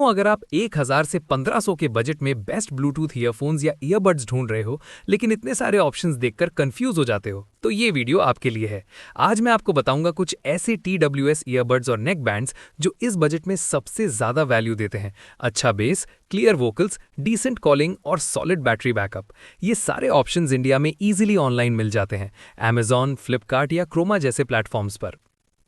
तो अगर आप 1000 से 1500 के बजट में बेस्ट ब्लूटूथ ईयरफोन्स या ईयरबड्स ढूंढ रहे हो, लेकिन इतने सारे ऑप्शंस देखकर कंफ्यूज हो जाते हो, तो ये वीडियो आपके लिए है। आज मैं आपको बताऊंगा कुछ ऐसे TWS ईयरबड्स और नेक बैंड्स जो इस बजट में सबसे ज्यादा वैल्यू देते हैं। अच्छा base, clear vocals, decent calling और सॉलिड बैटरी बैकअप। ये सारे ऑप्शंस इंडिया में इजीली ऑनलाइन मिल जाते हैं, Amazon, फ्लिपकार्ट या क्रोमा जैसे प्लेटफॉर्म्स पर।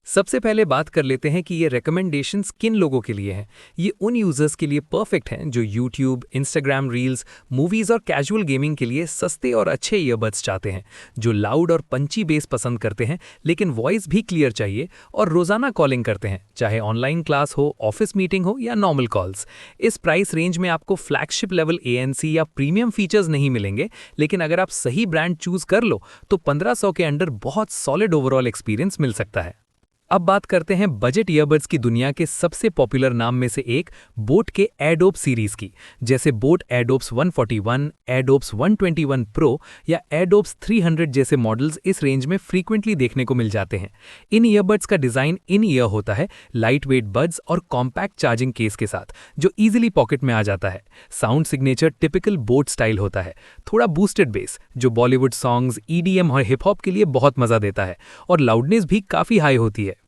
सबसे पहले बात कर लेते हैं कि ये रिकमेंडेशंस किन लोगों के लिए हैं। ये उन यूजर्स के लिए परफेक्ट हैं जो यूट्यूब, इंस्टाग्राम रील्स, मूवीज और कैजुअल गेमिंग के लिए सस्ते और अच्छे ईयरबड्स चाहते हैं, जो लाउड और पंची बेस पसंद करते हैं लेकिन वॉइस भी क्लियर चाहिए, और रोजाना कॉलिंग करते हैं, चाहे ऑनलाइन क्लास हो, ऑफिस मीटिंग हो या नॉर्मल कॉल्स। इस प्राइस रेंज में आपको फ्लैगशिप लेवल ANC या प्रीमियम फीचर्स नहीं मिलेंगे, लेकिन अगर आप सही ब्रांड चूज कर लो तो 1500 के अंडर बहुत सॉलिड ओवरऑल एक्सपीरियंस मिल सकता है। अब बात करते हैं बजट ईयरबड्स की दुनिया के सबसे पॉपुलर नाम में से एक बोट के एडोब सीरीज की, जैसे बोट एडोब्स 141, एडोब्स 121 प्रो या एडोब्स 300 जैसे मॉडल्स इस रेंज में फ्रीक्वेंटली देखने को मिल जाते हैं। इन ईयरबड्स का डिजाइन इन ईयर होता है, लाइट वेट बड्स और कॉम्पैक्ट चार्जिंग केस के साथ, जो इजीली पॉकेट में आ जाता है। Sound signature typical boat style होता है, थोड़ा बूस्टेड बेस जो बॉलीवुड सॉन्ग्स, EDM और हिप हॉप के लिए बहुत मजा देता है, और लाउडनेस भी काफी हाई होती है।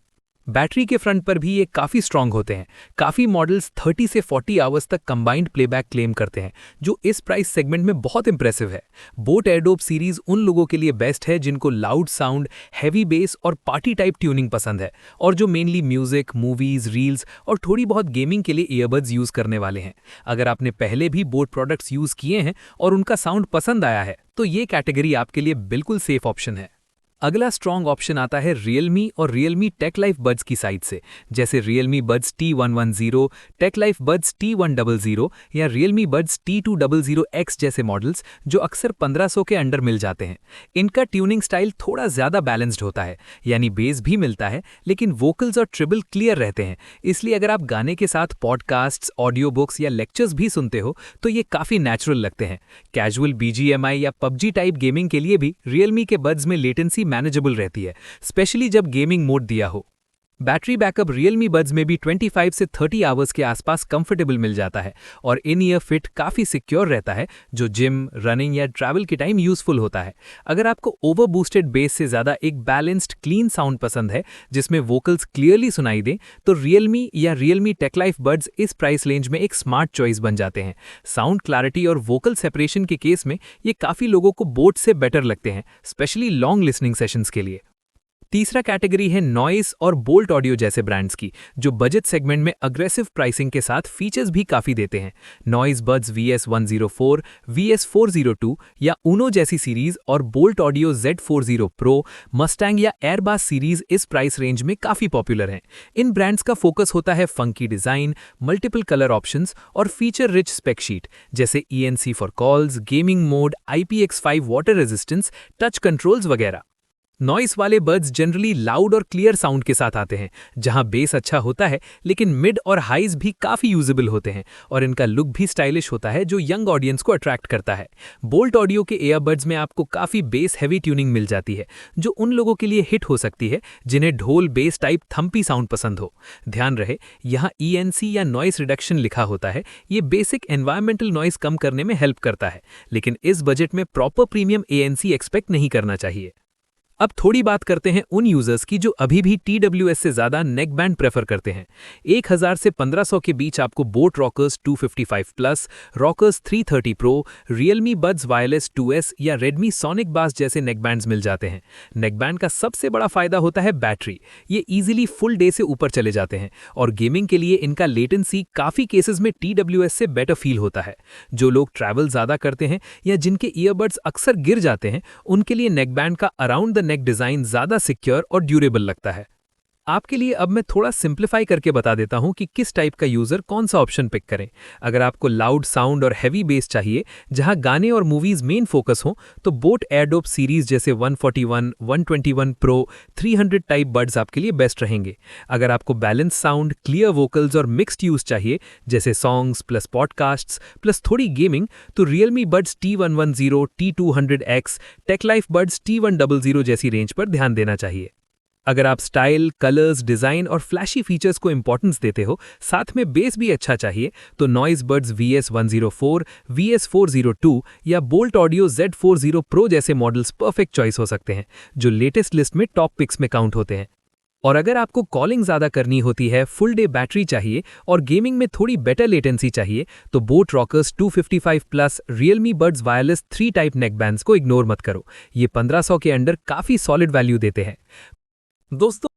बैटरी के फ्रंट पर भी ये काफ़ी स्ट्रांग होते हैं। काफ़ी मॉडल्स 30 से 40 आवर्स तक कंबाइंड प्लेबैक क्लेम करते हैं, जो इस प्राइस सेगमेंट में बहुत इंप्रेसिव है। बोट एडोब सीरीज उन लोगों के लिए बेस्ट है जिनको लाउड साउंड, हैवी बेस और पार्टी टाइप ट्यूनिंग पसंद है, और जो मेनली म्यूजिक, मूवीज, रील्स और थोड़ी बहुत गेमिंग के लिए ईयरबड्स यूज़ करने वाले हैं। अगर आपने पहले भी बोट प्रोडक्ट्स यूज़ किए हैं और उनका साउंड पसंद आया है, तो ये कैटेगरी आपके लिए बिल्कुल सेफ ऑप्शन है। अगला स्ट्रॉन्ग ऑप्शन आता है Realme और Realme टेक लाइफ बड्स की साइड से, जैसे Realme Buds T110, tech life buds T100 या Realme Buds T200X जैसे मॉडल्स, जो अक्सर 1500 के अंडर मिल जाते हैं। इनका ट्यूनिंग स्टाइल थोड़ा ज़्यादा बैलेंस्ड होता है, यानी बेस भी मिलता है लेकिन वोकल्स और ट्रिबल क्लियर रहते हैं। इसलिए अगर आप गाने के साथ पॉडकास्ट्स, ऑडियो बुक्स या लेक्चर्स भी सुनते हो तो ये काफ़ी नेचुरल लगते हैं। कैजुअल BGMI या PUBG टाइप गेमिंग के लिए भी Realme के बड्स में लेटेंसी मैनेजेबल रहती है, स्पेशली जब गेमिंग मोड दिया हो। बैटरी बैकअप Realme बड्स में भी 25 से 30 आवर्स के आसपास कंफर्टेबल मिल जाता है, और इन ईयर फिट काफ़ी सिक्योर रहता है, जो जिम, रनिंग या ट्रैवल के टाइम यूजफुल होता है। अगर आपको ओवर बूस्टेड बेस से ज़्यादा एक बैलेंस्ड क्लीन साउंड पसंद है जिसमें वोकल्स क्लियरली सुनाई दें, तो Realme या Realme टेक लाइफ बड्स इस प्राइस रेंज में एक स्मार्ट चॉइस बन जाते हैं। साउंड क्लैरिटी और वोकल सेपरेशन के केस में ये काफ़ी लोगों को बोट से बेटर लगते हैं, स्पेशली लॉन्ग लिसनिंग सेशंस के लिए। तीसरा कैटेगरी है नॉइस और बोल्ट ऑडियो जैसे ब्रांड्स की, जो बजट सेगमेंट में अग्रेसिव प्राइसिंग के साथ फीचर्स भी काफ़ी देते हैं। नॉइस बड्स VS104, VS402 या ऊनो जैसी सीरीज और bolt audio Z40 pro, Mustang या एयरबास सीरीज इस प्राइस रेंज में काफ़ी पॉपुलर हैं। इन ब्रांड्स का फोकस होता है funky design, multiple colour options और फीचर रिच स्पेक शीट, जैसे ENC for calls, gaming mode, IPX5 water resistance, touch controls वगैरह। नॉइस वाले बड्स जनरली लाउड और क्लियर साउंड के साथ आते हैं, जहां बेस अच्छा होता है लेकिन मिड और हाइज भी काफ़ी यूजेबल होते हैं, और इनका लुक भी स्टाइलिश होता है जो यंग ऑडियंस को अट्रैक्ट करता है। बोल्ट ऑडियो के ईयरबड्स में आपको काफ़ी बेस हैवी ट्यूनिंग मिल जाती है, जो उन लोगों के लिए हिट हो सकती है जिन्हें ढोल बेस टाइप थम्पी साउंड पसंद हो। ध्यान रहे, यहाँ ENC या नॉइस रिडक्शन लिखा होता है। ये बेसिक एनवायरमेंटल नॉइस कम करने में हेल्प करता है, लेकिन इस बजट में प्रॉपर प्रीमियम ANC एक्सपेक्ट नहीं करना चाहिए। अब थोड़ी बात करते हैं उन यूजर्स की जो अभी भी TWS से ज्यादा नेक बैंड प्रेफर करते हैं। 1000 से 1500 के बीच आपको boat rockers 255 plus, rockers 330 pro, Realme Buds Wireless 2S या Redmi Sonic Bass जैसे नेक बैंड्स मिल जाते हैं। नेक बैंड का सबसे बड़ा फायदा होता है बैटरी। ये इजीली फुल डे से ऊपर चले जाते हैं, और गेमिंग के लिए इनका लेटेंसी काफी केसेस में TWS से बेटर फील होता है। जो लोग ट्रैवल ज्यादा करते हैं या जिनके ईयरबड्स अक्सर गिर जाते हैं, उनके लिए नेक बैंड का अराउंड द नेक डिजाइन ज्यादा सिक्योर और ड्यूरेबल लगता है। आपके लिए अब मैं थोड़ा सिंप्लीफाई करके बता देता हूं कि किस टाइप का यूजर कौन सा ऑप्शन पिक करें। अगर आपको लाउड साउंड और हैवी बेस चाहिए जहां गाने और मूवीज मेन फोकस हो, तो बोट एयरडोप सीरीज जैसे 141, 121 प्रो, 300 टाइप बड्स आपके लिए बेस्ट रहेंगे। अगर आपको बैलेंस साउंड, क्लियर वोकल्स और मिक्स्ड यूज चाहिए, जैसे सॉन्ग्स प्लस पॉडकास्ट्स प्लस थोड़ी गेमिंग, तो Realme Buds T110, T200X, tech life buds T100 जैसी रेंज पर ध्यान देना चाहिए। अगर आप स्टाइल, कलर्स, डिज़ाइन और फ्लैशी फीचर्स को इंपॉर्टेंस देते हो, साथ में बेस भी अच्छा चाहिए, तो नॉइज़ बड्स VS104, VS402 या बोल्ट ऑडियो Z40 Pro जैसे मॉडल्स परफेक्ट चॉइस हो सकते हैं, जो लेटेस्ट लिस्ट में टॉप पिक्स में काउंट होते हैं। और अगर आपको कॉलिंग ज़्यादा करनी होती है, फुल डे बैटरी चाहिए और गेमिंग में थोड़ी बेटर लेटेंसी चाहिए, तो Boat rockers 255 plus Realme buds wireless 3 type neckbands को इग्नोर मत करो। ये 1500 के अंडर काफ़ी सॉलिड वैल्यू देते हैं। दोस्तों,